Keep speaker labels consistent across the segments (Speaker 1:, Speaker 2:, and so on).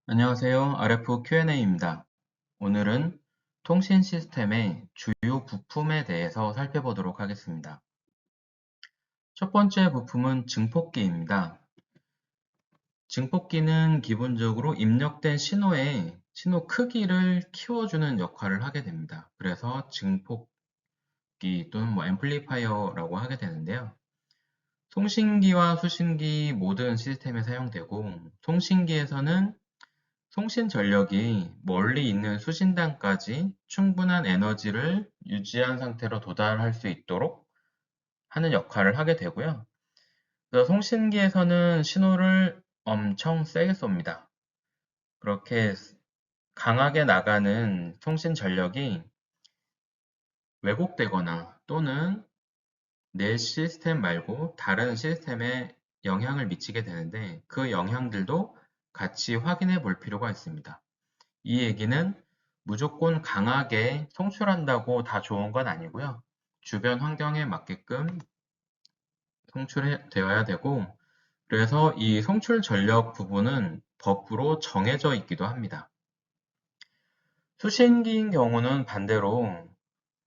Speaker 1: 안녕하세요. RF Q&A입니다. 오늘은 통신 시스템의 주요 부품에 대해서 살펴보도록 하겠습니다. 첫 번째 부품은 증폭기입니다. 증폭기는 기본적으로 입력된 신호의 신호 크기를 키워주는 역할을 하게 됩니다. 그래서 증폭기 또는 앰플리파이어라고 하게 되는데요. 통신기와 수신기 모든 시스템에 사용되고, 통신기에서는 통신 전력이 멀리 있는 수신단까지 충분한 에너지를 유지한 상태로 도달할 수 있도록 하는 역할을 하게 되고요. 그래서 통신기에서는 신호를 엄청 세게 쏩니다. 그렇게 강하게 나가는 통신 전력이 왜곡되거나 또는 내 시스템 말고 다른 시스템에 영향을 미치게 되는데, 그 영향들도 같이 확인해 볼 필요가 있습니다. 이 얘기는 무조건 강하게 송출한다고 다 좋은 건 아니고요. 주변 환경에 맞게끔 송출되어야 되고, 그래서 이 송출 전력 부분은 법으로 정해져 있기도 합니다. 수신기인 경우는 반대로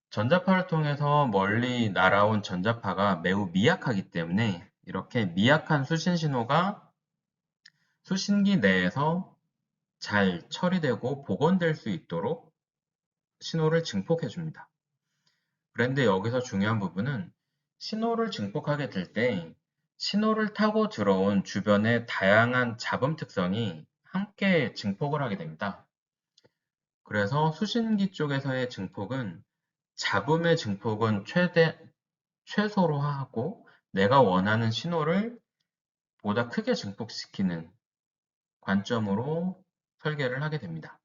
Speaker 1: 전자파를 통해서 멀리 날아온 전자파가 매우 미약하기 때문에 이렇게 미약한 수신 신호가 수신기 내에서 잘 처리되고 복원될 수 있도록 신호를 증폭해 줍니다. 그런데 여기서 중요한 부분은 신호를 증폭하게 될 때 신호를 타고 들어온 주변의 다양한 잡음 특성이 함께 증폭을 하게 됩니다. 그래서 수신기 쪽에서의 증폭은 잡음의 증폭은 최소로 하고 내가 원하는 신호를 보다 크게 증폭시키는 관점으로 설계를 하게 됩니다.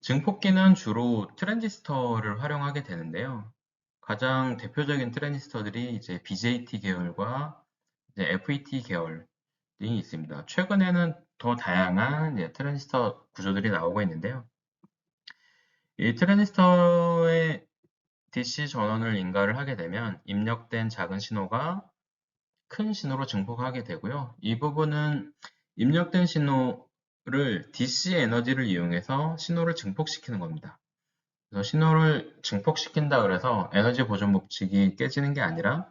Speaker 1: 증폭기는 주로 트랜지스터를 활용하게 되는데요. 가장 대표적인 트랜지스터들이 이제 BJT 계열과 이제 FET 계열이 있습니다. 최근에는 더 다양한 트랜지스터 구조들이 나오고 있는데요. 이 트랜지스터의 DC 전원을 인가를 하게 되면 입력된 작은 신호가 큰 신호로 증폭하게 되고요. 이 부분은 입력된 신호를 DC 에너지를 이용해서 신호를 증폭시키는 겁니다. 그래서 신호를 증폭시킨다 그래서 에너지 보존 법칙이 깨지는 게 아니라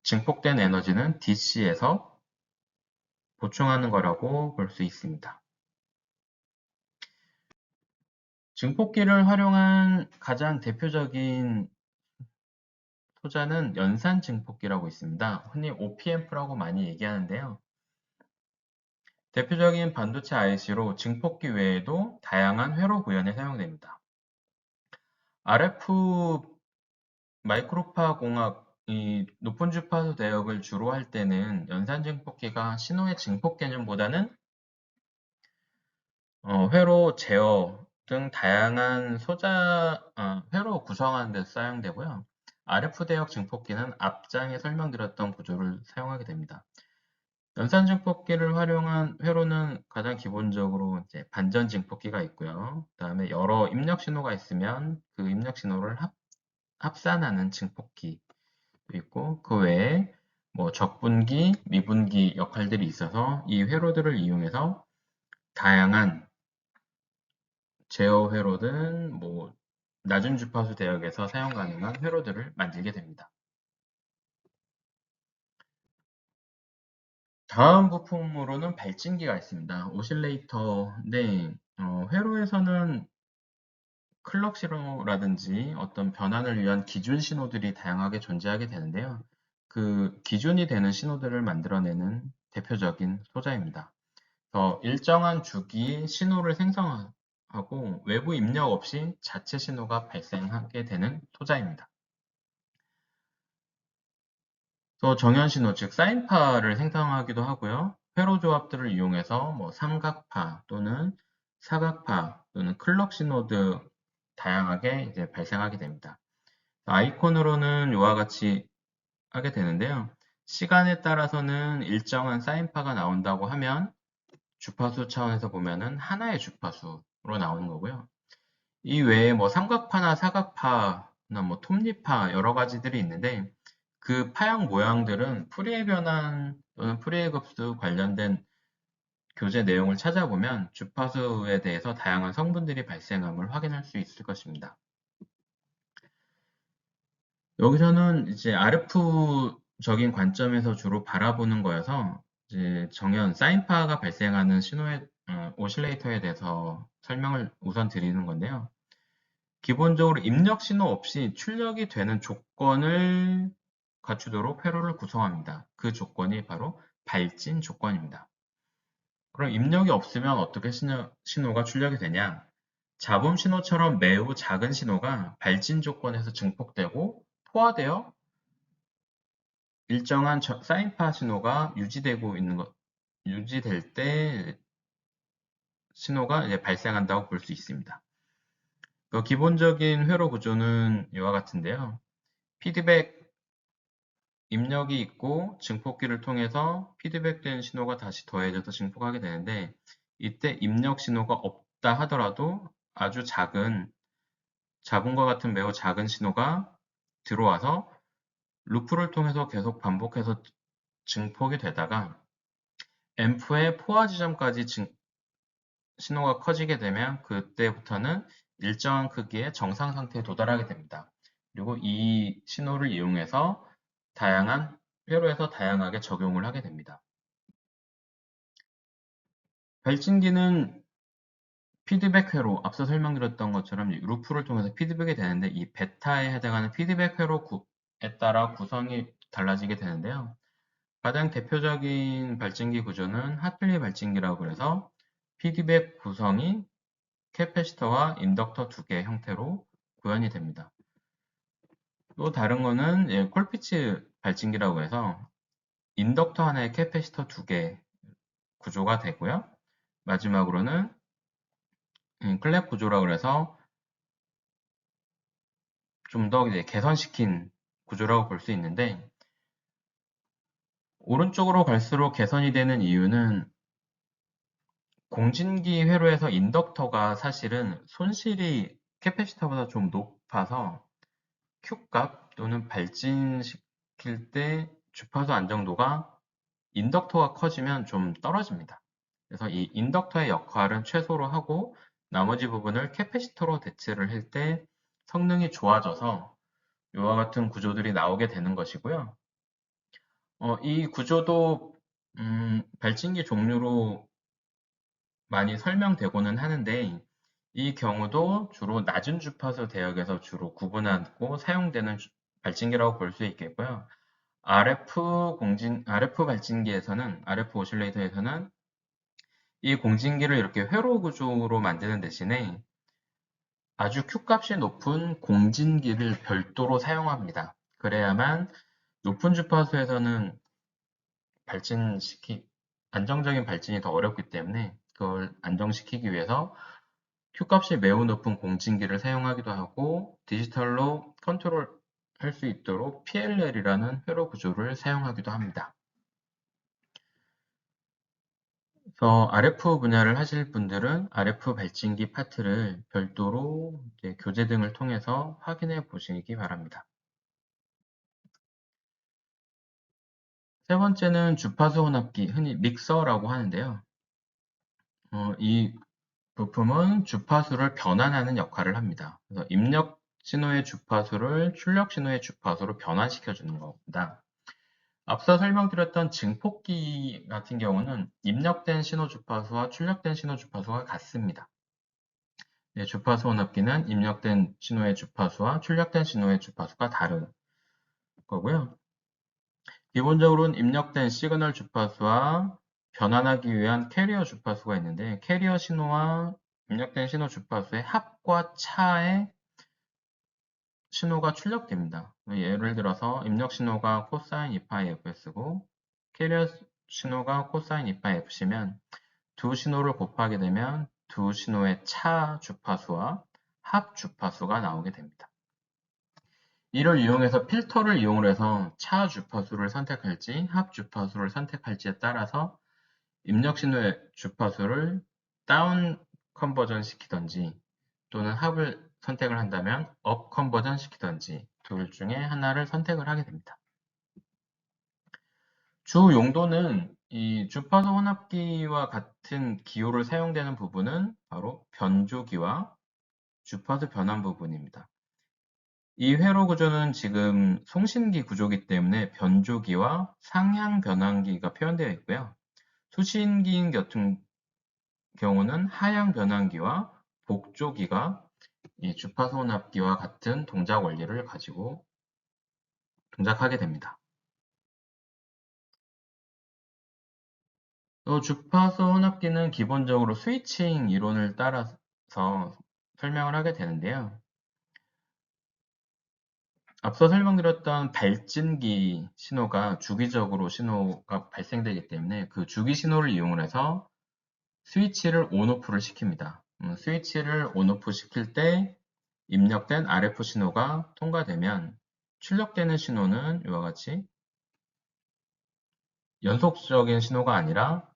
Speaker 1: 증폭된 에너지는 DC에서 보충하는 거라고 볼 수 있습니다. 증폭기를 활용한 가장 대표적인 소자는 연산 증폭기라고 있습니다. 흔히 OPMP라고 많이 얘기하는데요. 대표적인 반도체 IC로 증폭기 외에도 다양한 회로 구현에 사용됩니다. RF 마이크로파 공학이 높은 주파수 대역을 주로 할 때는 연산 증폭기가 신호의 증폭 개념보다는 회로 제어 등 다양한 회로 구성하는 데 사용되고요. RF 대역 증폭기는 앞장에 설명드렸던 구조를 사용하게 됩니다. 연산 증폭기를 활용한 회로는 가장 기본적으로 이제 반전 증폭기가 있고요. 그다음에 여러 입력 신호가 있으면 그 입력 신호를 합산하는 증폭기도 있고, 그 외에 뭐 적분기, 미분기 역할들이 있어서 이 회로들을 이용해서 다양한 제어 회로든 뭐 낮은 주파수 대역에서 사용 가능한 회로들을 만들게 됩니다. 다음 부품으로는 발진기가 있습니다. 오실레이터인데 회로에서는 클럭 신호라든지 어떤 변환을 위한 기준 신호들이 다양하게 존재하게 되는데요. 그 기준이 되는 신호들을 만들어내는 대표적인 소자입니다. 일정한 주기의 신호를 생성하고 외부 입력 없이 자체 신호가 발생하게 되는 소자입니다. 또 정현 신호, 즉 사인파를 생성하기도 하고요. 회로 조합들을 이용해서 뭐 삼각파 또는 사각파 또는 클럭 신호 등 다양하게 이제 발생하게 됩니다. 아이콘으로는 이와 같이 하게 되는데요. 시간에 따라서는 일정한 사인파가 나온다고 하면 주파수 차원에서 보면은 하나의 주파수로 나오는 거고요. 이 외에 뭐 삼각파나 사각파나 뭐 톱니파 여러 가지들이 있는데 그 파형 모양들은 프리에 변환 또는 프리에 급수 관련된 교재 내용을 찾아보면 주파수에 대해서 다양한 성분들이 발생함을 확인할 수 있을 것입니다. 여기서는 이제 RF적인 관점에서 주로 바라보는 거여서 이제 정연 사인파가 발생하는 신호의 오실레이터에 대해서 설명을 우선 드리는 건데요. 기본적으로 입력 신호 없이 출력이 되는 조건을 갖추도록 회로를 구성합니다. 그 조건이 바로 발진 조건입니다. 그럼 입력이 없으면 어떻게 신호가 출력이 되냐? 잡음 신호처럼 매우 작은 신호가 발진 조건에서 증폭되고 포화되어 일정한 사인파 신호가 유지될 때 신호가 이제 발생한다고 볼 수 있습니다. 그 기본적인 회로 구조는 이와 같은데요. 피드백 입력이 있고 증폭기를 통해서 피드백된 신호가 다시 더해져서 증폭하게 되는데 이때 입력 신호가 없다 하더라도 아주 작은 잡음과 같은 매우 작은 신호가 들어와서 루프를 통해서 계속 반복해서 증폭이 되다가 앰프의 포화 지점까지 신호가 커지게 되면 그때부터는 일정한 크기의 정상 상태에 도달하게 됩니다. 그리고 이 신호를 이용해서 회로에서 다양하게 적용을 하게 됩니다. 발진기는 피드백 회로, 앞서 설명드렸던 것처럼 루프를 통해서 피드백이 되는데 이 베타에 해당하는 피드백 회로에 따라 구성이 달라지게 되는데요. 가장 대표적인 발진기 구조는 하틀리 발진기라고 해서 피드백 구성이 캐패시터와 인덕터 두 개의 형태로 구현이 됩니다. 또 다른 거는 콜피츠 발진기라고 해서 인덕터 하나에 캐패시터 두 개 구조가 되고요. 마지막으로는 클랩 구조라고 해서 좀 더 개선시킨 구조라고 볼 수 있는데 오른쪽으로 갈수록 개선이 되는 이유는 공진기 회로에서 인덕터가 사실은 손실이 캐패시터보다 좀 높아서 Q값 또는 발진시킬 때 주파수 안정도가 인덕터가 커지면 좀 떨어집니다. 그래서 이 인덕터의 역할은 최소로 하고 나머지 부분을 캐패시터로 대체를 할 때 성능이 좋아져서 이와 같은 구조들이 나오게 되는 것이고요. 이 구조도 발진기 종류로 많이 설명되고는 하는데 이 경우도 주로 낮은 주파수 대역에서 주로 구분하고 사용되는 발진기라고 볼 수 있겠고요. RF 발진기에서는, RF 오실레이터에서는 이 공진기를 이렇게 회로 구조로 만드는 대신에 아주 Q값이 높은 공진기를 별도로 사용합니다. 그래야만 높은 주파수에서는 안정적인 발진이 더 어렵기 때문에 그걸 안정시키기 위해서 Q값이 매우 높은 공진기를 사용하기도 하고 디지털로 컨트롤 할 수 있도록 PLL이라는 회로 구조를 사용하기도 합니다. 그래서 RF 분야를 하실 분들은 RF 발진기 파트를 별도로 교재 등을 통해서 확인해 보시기 바랍니다. 세 번째는 주파수 혼합기, 흔히 믹서라고 하는데요. 이 부품은 주파수를 변환하는 역할을 합니다. 그래서 입력 신호의 주파수를 출력 신호의 주파수로 변환시켜 주는 겁니다. 앞서 설명드렸던 증폭기 같은 경우는 입력된 신호 주파수와 출력된 신호 주파수가 같습니다. 주파수 혼합기는 입력된 신호의 주파수와 출력된 신호의 주파수가 다른 거고요. 기본적으로는 입력된 시그널 주파수와 변환하기 위한 캐리어 주파수가 있는데 캐리어 신호와 입력된 신호 주파수의 합과 차의 신호가 출력됩니다. 예를 들어서 입력 신호가 코사인 2파이 fs고 캐리어 신호가 코사인 2파이 fc면 두 신호를 곱하게 되면 두 신호의 차 주파수와 합 주파수가 나오게 됩니다. 이를 이용해서 필터를 이용해서 차 주파수를 선택할지 합 주파수를 선택할지에 따라서 입력 신호의 주파수를 다운 컨버전 시키던지 또는 합을 선택을 한다면 업 컨버전 시키던지 둘 중에 하나를 선택을 하게 됩니다. 주 용도는 이 주파수 혼합기와 같은 기호를 사용되는 부분은 바로 변조기와 주파수 변환 부분입니다. 이 회로 구조는 지금 송신기 구조이기 때문에 변조기와 상향 변환기가 표현되어 있고요. 수신기인 같은 경우는 하향 변환기와 복조기가 이 주파수 혼합기와 같은 동작 원리를 가지고 동작하게 됩니다. 또 주파수 혼합기는 기본적으로 스위칭 이론을 따라서 설명을 하게 되는데요. 앞서 설명드렸던 발진기 신호가 주기적으로 신호가 발생되기 때문에 그 주기 신호를 이용해서 스위치를 온오프를 시킵니다. 스위치를 온오프 시킬 때 입력된 RF 신호가 통과되면 출력되는 신호는 이와 같이 연속적인 신호가 아니라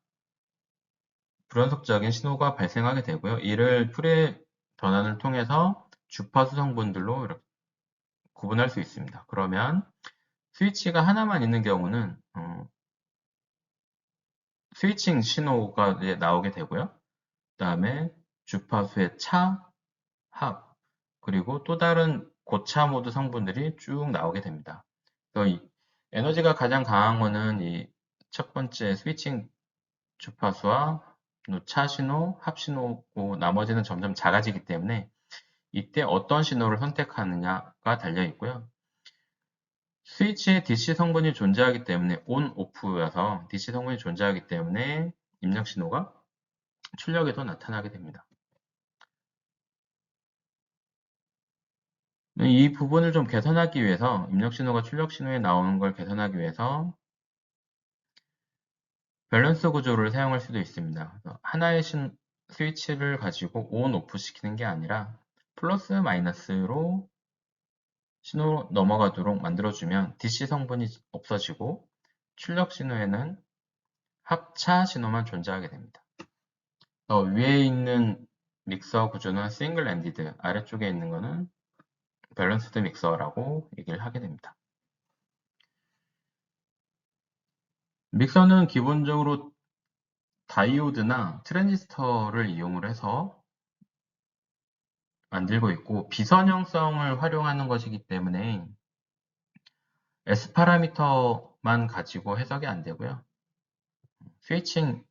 Speaker 1: 불연속적인 신호가 발생하게 되고요. 이를 푸레 변환을 통해서 주파수 성분들로 이렇게 구분할 수 있습니다. 그러면 스위치가 하나만 있는 경우는 스위칭 신호가 나오게 되고요. 그 다음에 주파수의 차, 합, 그리고 또 다른 고차 모드 성분들이 쭉 나오게 됩니다. 그래서 이 에너지가 가장 강한 거는 이 첫 번째 스위칭 주파수와 차 신호, 합 신호고 나머지는 점점 작아지기 때문에 이때 어떤 신호를 선택하느냐가 달려 있고요. 스위치에 DC 성분이 존재하기 때문에 on, off여서 DC 성분이 존재하기 때문에 입력 신호가 출력에도 나타나게 됩니다. 이 부분을 좀 개선하기 위해서 입력 신호가 출력 신호에 나오는 걸 개선하기 위해서 밸런스 구조를 사용할 수도 있습니다. 하나의 스위치를 가지고 on, off 시키는 게 아니라 플러스 마이너스로 신호 넘어가도록 만들어주면 DC 성분이 없어지고 출력 신호에는 합차 신호만 존재하게 됩니다. 위에 있는 믹서 구조는 싱글 엔디드, 아래쪽에 있는 거는 밸런스드 믹서라고 얘기를 하게 됩니다. 믹서는 기본적으로 다이오드나 트랜지스터를 이용을 해서 만들고 있고 비선형성을 활용하는 것이기 때문에 S 파라미터만 가지고 해석이 안 되고요. 스위칭이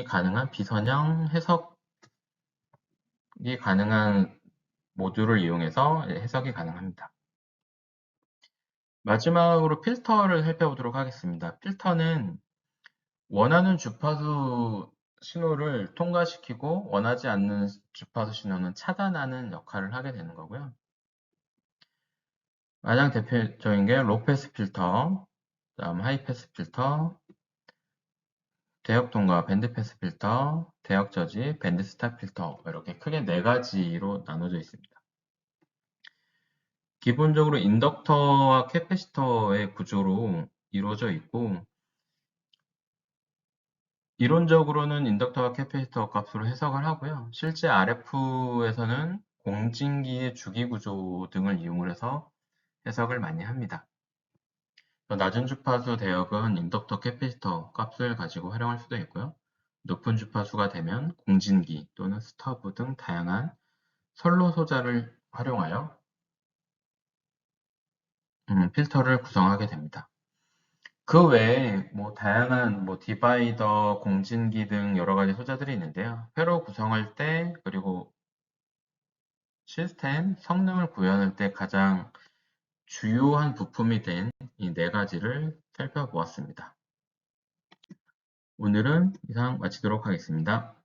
Speaker 1: 가능한 비선형 해석이 가능한 모듈을 이용해서 해석이 가능합니다. 마지막으로 필터를 살펴보도록 하겠습니다. 필터는 원하는 주파수 신호를 통과시키고 원하지 않는 주파수 신호는 차단하는 역할을 하게 되는 거고요. 가장 대표적인 게 로패스 필터, 다음 하이패스 필터, 대역 통과 밴드패스 필터, 대역 저지, 밴드 스탑 필터 이렇게 크게 네 가지로 나눠져 있습니다. 기본적으로 인덕터와 캐패시터의 구조로 이루어져 있고 이론적으로는 인덕터와 캐패시터 값으로 해석을 하고요. 실제 RF에서는 공진기의 주기구조 등을 이용을 해서 해석을 많이 합니다. 낮은 주파수 대역은 인덕터 캐패시터 값을 가지고 활용할 수도 있고요. 높은 주파수가 되면 공진기 또는 스터브 등 다양한 선로 소자를 활용하여 필터를 구성하게 됩니다. 그 외에 다양한 디바이더, 공진기 등 여러 가지 소자들이 있는데요. 회로 구성할 때 그리고 시스템 성능을 구현할 때 가장 주요한 부품이 된 이 네 가지를 살펴보았습니다. 오늘은 이상 마치도록 하겠습니다.